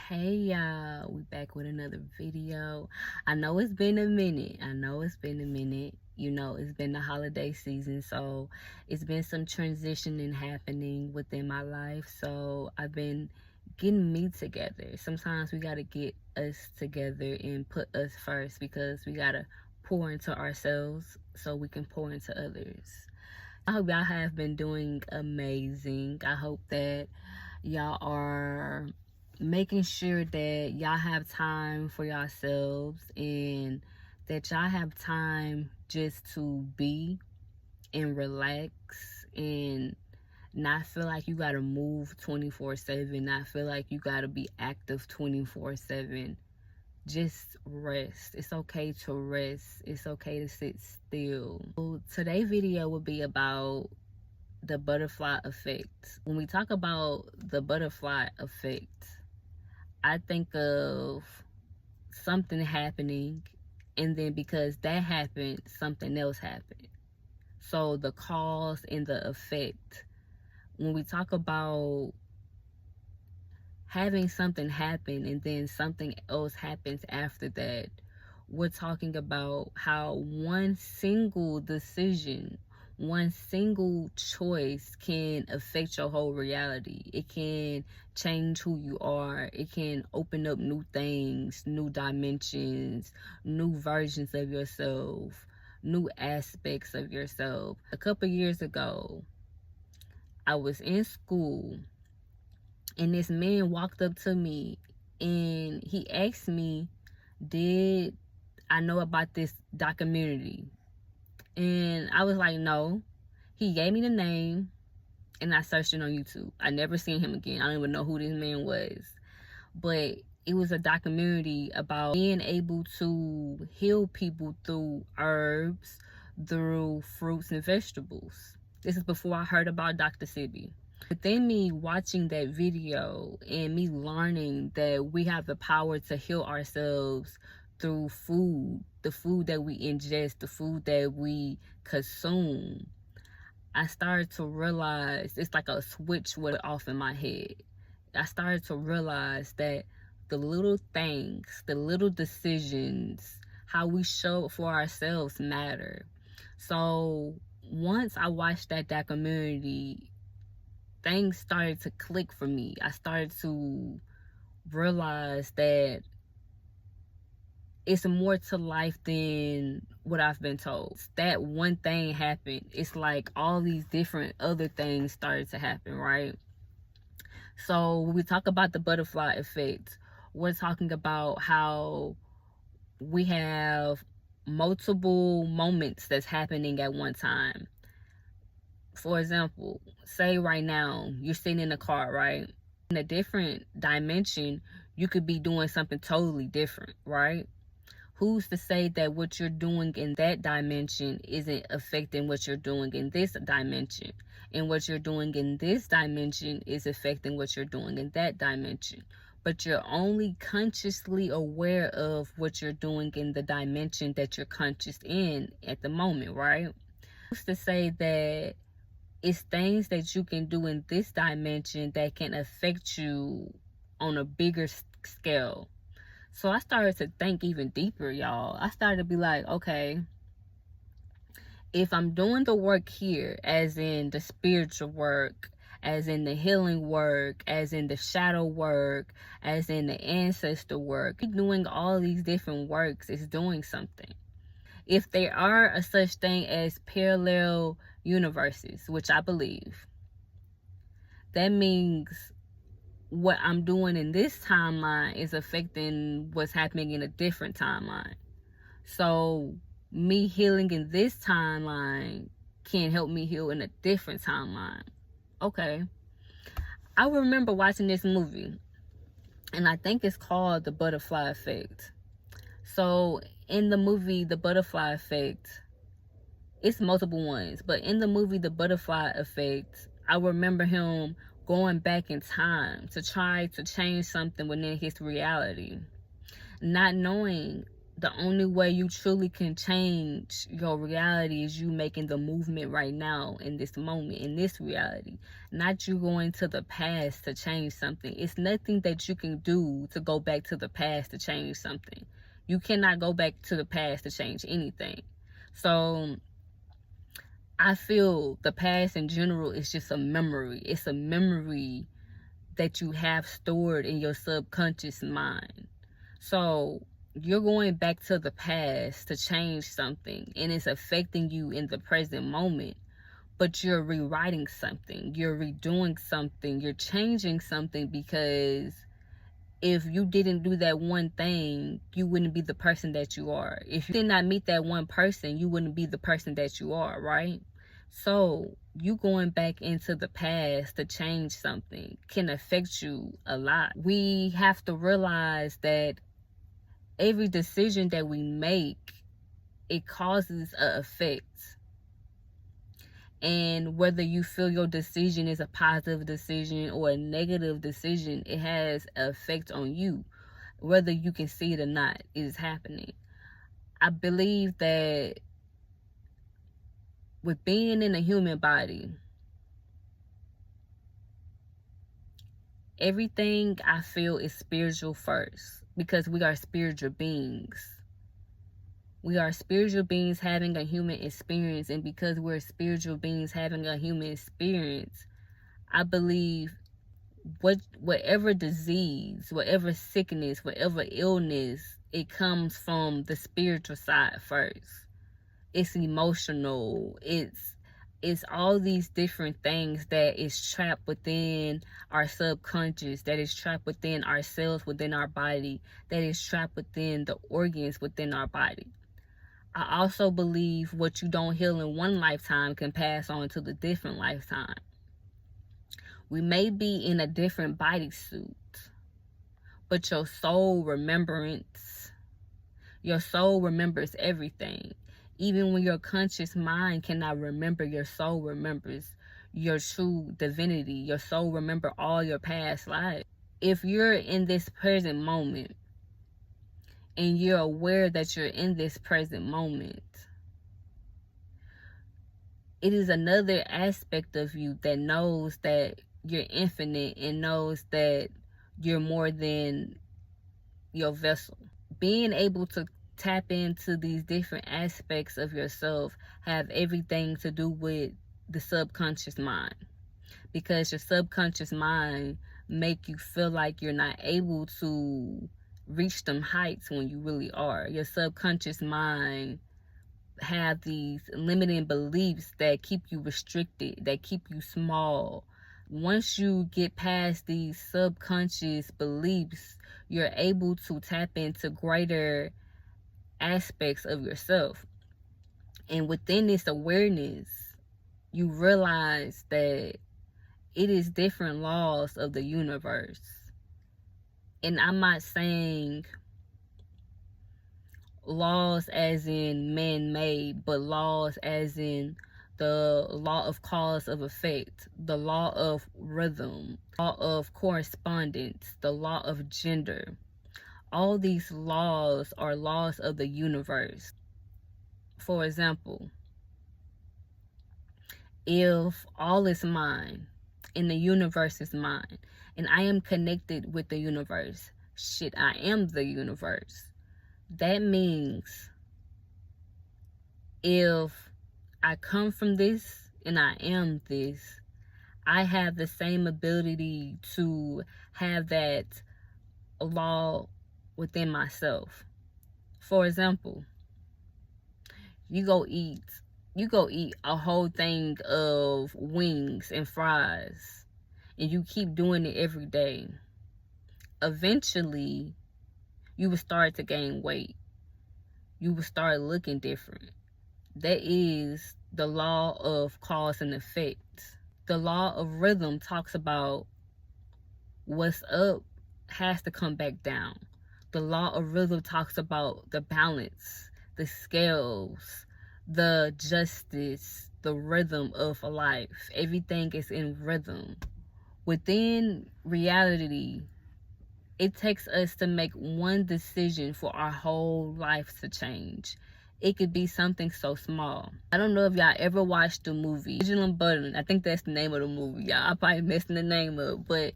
Hey y'all, we back with another video. I know it's been a minute. You know, it's been the holiday season, so it's been some transitioning happening within my life. So I've been getting me together. Sometimes we gotta get us together and put us first because we gotta pour into ourselves so we can pour into others. I hope y'all have been doing amazing. I hope that y'all are making sure that y'all have time for yourselves and that y'all have time just to be and relax and not feel like you gotta move 24/7, not feel like you gotta be active 24/7. Just rest. It's okay to rest. It's okay to sit still. So today's video will be about the butterfly effect. When we talk about the butterfly effect, I think of something happening, and then because that happened, something else happened. So the cause and the effect. When we talk about having something happen and then something else happens after that, we're talking about how one single decision, one single choice can affect your whole reality. It can change who you are. It can open up new things, new dimensions, new versions of yourself, new aspects of yourself. A couple years ago, I was in school and this man walked up to me and he asked me, did I know about this documentary? And I was like, no. He gave me the name and I searched it on YouTube. I never seen him again. I don't even know who this man was. But it was a documentary about being able to heal people through herbs, through fruits and vegetables. This is before I heard about Dr. Sebi. Within me watching that video and me learning that we have the power to heal ourselves through food, the food that we ingest, the food that we consume, I started to realize it's like a switch went off in my head. I started to realize that the little things, the little decisions, how we show up for ourselves matter. So once I watched that documentary, things started to click for me. I started to realize that it's more to life than what I've been told. That one thing happened. It's like all these different other things started to happen, right? So when we talk about the butterfly effect, we're talking about how we have multiple moments that's happening at one time. For example, say right now you're sitting in a car, right? In a different dimension, you could be doing something totally different, right? Who's to say that what you're doing in that dimension isn't affecting what you're doing in this dimension? And what you're doing in this dimension is affecting what you're doing in that dimension. But you're only consciously aware of what you're doing in the dimension that you're conscious in at the moment, right? Who's to say that it's things that you can do in this dimension that can affect you on a bigger scale? So I started to think even deeper, y'all. I started to be like, okay, if I'm doing the work here, as in the spiritual work, as in the healing work, as in the shadow work, as in the ancestor work, doing all these different works is doing something. If there are a such thing as parallel universes, which I believe, that means what I'm doing in this timeline is affecting what's happening in a different timeline. So me healing in this timeline can help me heal in a different timeline. Okay. I remember watching this movie, and I think it's called The Butterfly Effect. So in the movie The Butterfly Effect, it's multiple ones, but in the movie The Butterfly Effect, I remember him going back in time to try to change something within his reality, not knowing The only way you truly can change your reality is you making the movement right now, in this moment, in this reality. Not you going to the past to change something. It's nothing that you can do to go back to the past to change something. You cannot go back to the past to change anything. So I feel the past in general is just a memory. It's a memory that you have stored in your subconscious mind. So you're going back to the past to change something, and it's affecting you in the present moment. But you're rewriting something, you're redoing something, you're changing something, because if you didn't do that one thing, you wouldn't be the person that you are. If you did not meet that one person, you wouldn't be the person that you are, right? So you going back into the past to change something can affect you a lot. We have to realize that every decision that we make, it causes an effect. And whether you feel your decision is a positive decision or a negative decision, it has an effect on you. Whether you can see it or not, it is happening. I believe that with being in a human body, everything I feel is spiritual first, because we are spiritual beings. We are spiritual beings having a human experience, and because we're spiritual beings having a human experience, I believe whatever disease, whatever sickness, whatever illness, it comes from the spiritual side first. It's emotional. It's all these different things that is trapped within our subconscious, that is trapped within our cells, within our body, that is trapped within the organs within our body. I also believe what you don't heal in one lifetime can pass on to the different lifetime. We may be in a different bodysuit, but your soul remembers everything. Even when your conscious mind cannot remember, your soul remembers your true divinity. Your soul remembers all your past lives. If you're in this present moment, and you're aware that you're in this present moment, it is another aspect of you that knows that you're infinite and knows that you're more than your vessel. Being able to tap into these different aspects of yourself have everything to do with the subconscious mind, because your subconscious mind make you feel like you're not able to reach them heights when you really are. Your subconscious mind have these limiting beliefs that keep you restricted, that keep you small. Once you get past these subconscious beliefs, you're able to tap into greater aspects of yourself. And within this awareness, you realize that it is different laws of the universe. And I'm not saying laws as in man-made, but laws as in the law of cause of effect, the law of rhythm, law of correspondence, the law of gender. All these laws are laws of the universe. For example, if all is mine and the universe is mine, and I am connected with the universe, shit, I am the universe. That means if I come from this and I am this, I have the same ability to have that law within myself. For example, you go eat a whole thing of wings and fries, and you keep doing it every day. Eventually, you will start to gain weight. You will start looking different. That is the law of cause and effect. The law of rhythm talks about what's up has to come back down. The law of rhythm talks about the balance, the scales, the justice, the rhythm of life. Everything is in rhythm. Within reality, It takes us to make one decision for our whole life to change. It could be something so small. I don't know if y'all ever watched the movie Benjamin Button. I think that's the name of the movie. Y'all probably messing the name up, but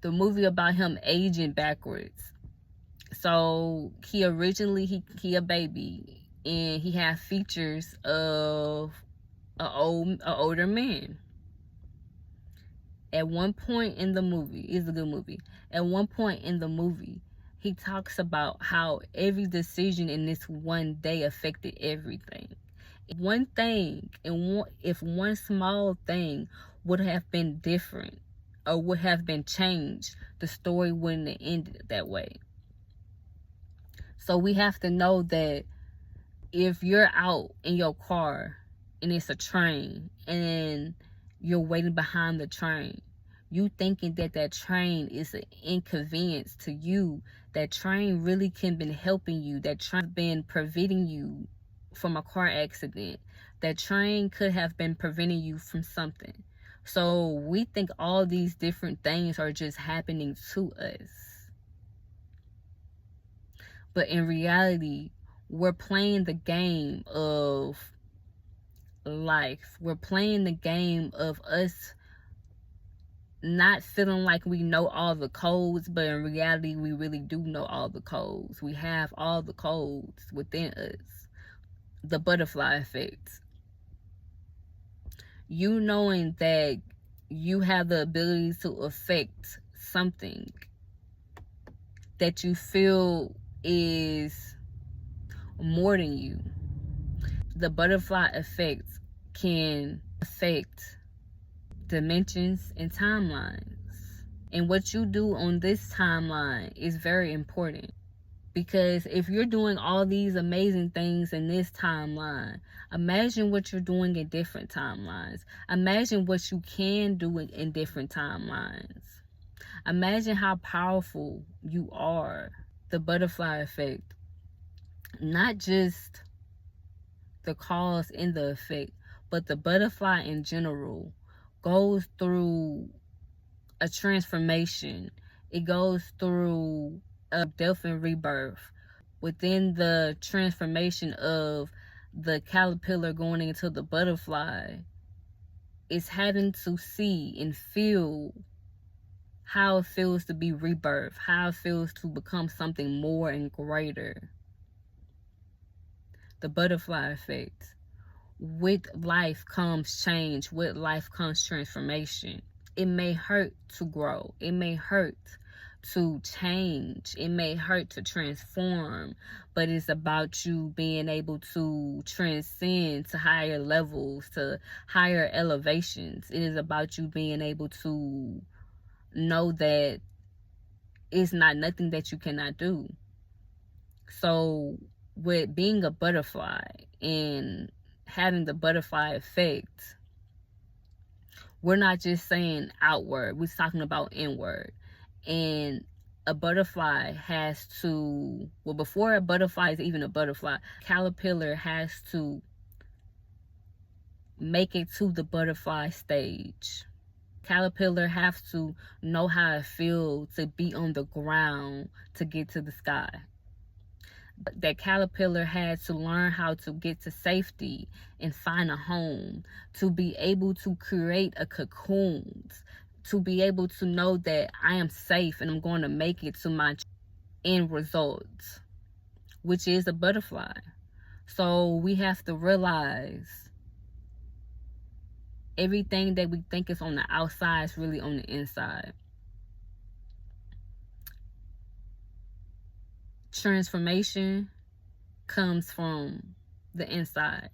the movie about him aging backwards. So he originally he a baby, and he had features of an older man. At one point in the movie, it's a good movie. At one point in the movie, he talks about how every decision in this one day affected everything. One thing, and if one small thing would have been different or would have been changed, the story wouldn't have ended that way. So we have to know that if you're out in your car and it's a train and you're waiting behind the train, you thinking that that train is an inconvenience to you, that train really can been helping you, that train been preventing you from a car accident, that train could have been preventing you from something. So we think all these different things are just happening to us, but in reality, we're playing the game of life. We're playing the game of us not feeling like we know all the codes, but in reality, we really do know all the codes. We have all the codes within us. The butterfly effect. You knowing that you have the ability to affect something that you feel is more than you. The butterfly effect can affect dimensions and timelines. And what you do on this timeline is very important, because if you're doing all these amazing things in this timeline, imagine what you're doing in different timelines. Imagine what you can do in different timelines. Imagine how powerful you are. The butterfly effect, not just the cause and the effect, but the butterfly in general goes through a transformation. It goes through a death and rebirth. Within the transformation of the caterpillar going into the butterfly, it's having to see and feel how it feels to be rebirthed, how it feels to become something more and greater. The butterfly effect. With life comes change. With life comes transformation. It may hurt to grow. It may hurt to change. It may hurt to transform, but it's about you being able to transcend to higher levels, to higher elevations. It is about you being able to know that it's not nothing that you cannot do. So with being a butterfly and having the butterfly effect, we're not just saying outward, we're talking about inward. And a butterfly has to, well, before a butterfly is even a butterfly, caterpillar has to make it to the butterfly stage. Caterpillar has to know how it feels to be on the ground to get to the sky. That caterpillar had to learn how to get to safety and find a home, to be able to create a cocoon, to be able to know that I am safe and I'm going to make it to my end result, which is a butterfly. So we have to realize everything that we think is on the outside is really on the inside. Transformation comes from the inside.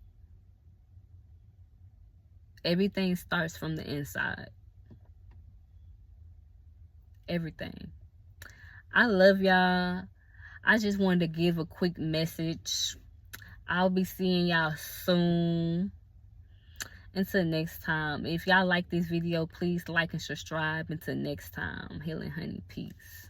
Everything starts from the inside. Everything. I love y'all. I just wanted to give a quick message. I'll be seeing y'all soon. Until next time. If y'all like this video, please like and subscribe. Until next time. Healing Honey. Peace.